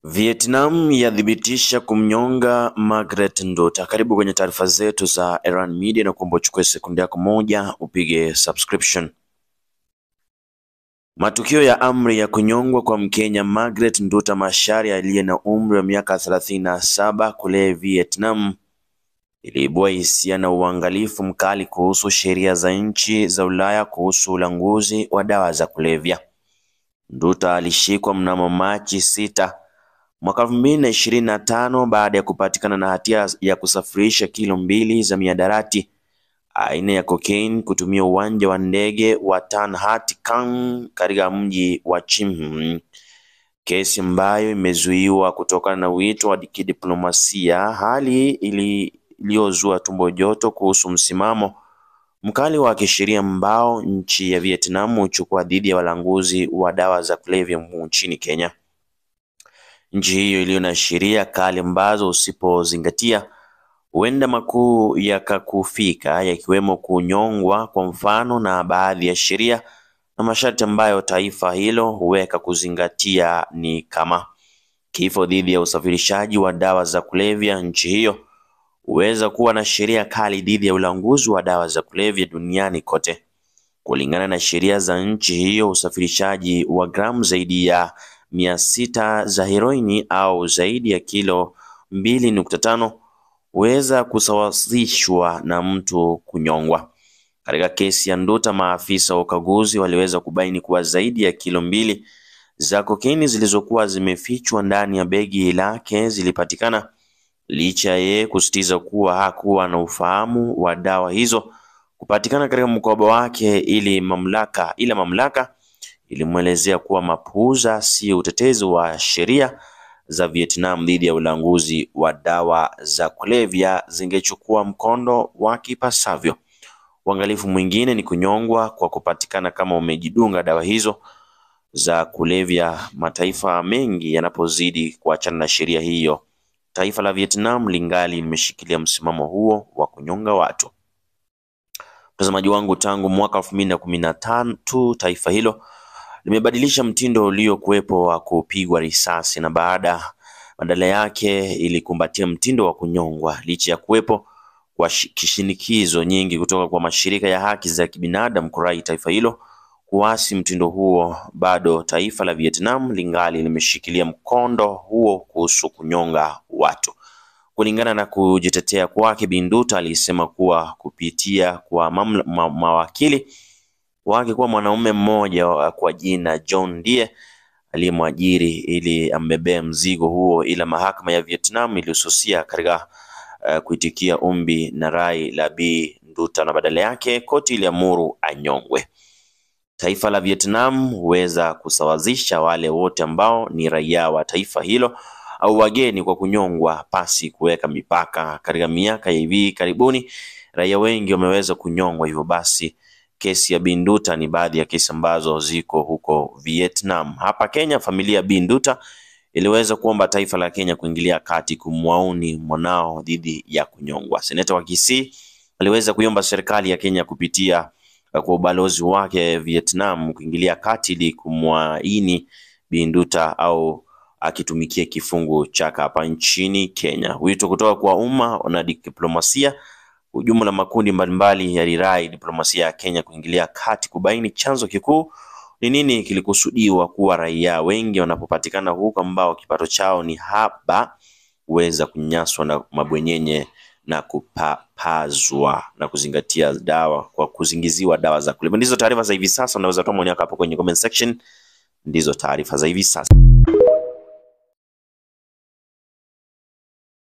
Vietnam yathibitisha kumnyonga Margaret Nduta. Karibu kwenye taarifa zetu za Erhan Media na kuomba uchukue sekunde yako moja upige subscription. Matukio ya amri ya kunyongwa kwa Mkenya Margaret Nduta Macharia aliye na umri wa miaka 37 kule Vietnam iliibua hisia na uangalifu mkali kuhusu sheria za nchi za Ulaya kuhusu ulanguzi wa dawa za kulevya. Nduta alishikwa mnamo Machi 6 mwaka 2025 baada ya kupatikana na hatia ya kusafirisha kilo 2 za mihadarati aina ya cocaine kutumia uwanja wa ndege wa Tan Hat Kang katika mji wa Chim. Kesi ambayo imezuiwa kutokana na wito wa kidiplomasia, hali iliyozua tumbo joto kuhusu msimamo mkali wa kisheria ambao nchi ya Vietnam huchukua dhidi ya walanguzi wa dawa za kulevya nchini Kenya. Nchi hiyo iliyo na sheria kali ambazo usipozingatia huenda makuu yakakufika, yakiwemo kunyongwa kwa mfano, na baadhi ya sheria na masharti ambayo taifa hilo huweka kuzingatia ni kama kifo dhidi ya usafirishaji wa dawa za kulevya. Nchi hiyo huweza kuwa na sheria kali dhidi ya ulanguzi wa dawa za kulevya duniani kote. Kulingana na sheria za nchi hiyo, usafirishaji wa gramu zaidi ya 600 za heroini au zaidi ya kilo 2.5 huweza kusawazishwa na mtu kunyongwa. Katika kesi ya Nduta, maafisa wa ukaguzi waliweza kubaini kuwa zaidi ya kilo 2 za kokaini zilizokuwa zimefichwa ndani ya begi lake zilipatikana, licha ya yeye kusisitiza kuwa hakuwa na ufahamu wa dawa hizo kupatikana katika mkoba wake. Ila mamlaka ilimwelezea kuwa mapuuza si utetezi wa sheria za Vietnam dhidi ya ulanguzi wa dawa za kulevya zingechukua mkondo wa kipasavyo. Uangalifu mwingine ni kunyongwa kwa kupatikana kama umejidunga dawa hizo za kulevya. Mataifa mengi yanapozidi kuachana na sheria hiyo, taifa la Vietnam lingali limeshikilia msimamo huo wa kunyonga watu. Mtazamaji wangu, tangu mwaka 2015 taifa hilo limebadilisha mtindo uliokuwepo wa kupigwa risasi na badala yake ilikumbatia mtindo wa kunyongwa. Licha ya kuwepo kwa kishinikizo nyingi kutoka kwa mashirika ya haki za kibinadamu kurai taifa hilo kuasi mtindo huo, bado taifa la Vietnam lingali limeshikilia mkondo huo kuhusu kunyonga watu. Kulingana na kujitetea kwake, Bi Nduta alisema kuwa kupitia kwa mawakili wake kuwa mwanaume mmoja kwa jina John ndiye aliyemwajiri ili ambebee mzigo huo, ila mahakama ya Vietnam ilihususia katika kuitikia ombi na rai la Bi Nduta, na badala yake koti iliamuru anyongwe. Taifa la Vietnam huweza kusawazisha wale wote ambao ni raia wa taifa hilo au wageni kwa kunyongwa pasi kuweka mipaka. Katika miaka ya hivi karibuni raia wengi wameweza kunyongwa, hivyo basi kesi ya Bi Nduta ni baadhi ya kesi ambazo ziko huko Vietnam. Hapa Kenya, familia ya Bi Nduta iliweza kuomba taifa la Kenya kuingilia kati kumwauni mwanao dhidi ya kunyongwa. Seneta wa Kisii aliweza kuiomba serikali ya Kenya kupitia kwa ubalozi wake Vietnam kuingilia kati ili kumwaini Bi Nduta au akitumikia kifungu chake hapa nchini Kenya. Wito kutoka kwa umma na diplomasia, ujumla makundi mbalimbali yalirai diplomasia ya Kenya kuingilia kati kubaini chanzo kikuu ni nini kilikusudiwa kuwa raia wengi wanapopatikana huko ambao kipato chao ni haba huweza kunyaswa na mabwenyenye na kupapazwa na kuzingatia dawa kwa kuzingiziwa dawa za kulevya. Ndizo taarifa za hivi sasa. Unaweza toa maoni yako hapo kwenye comment section. Ndizo taarifa za hivi sasa.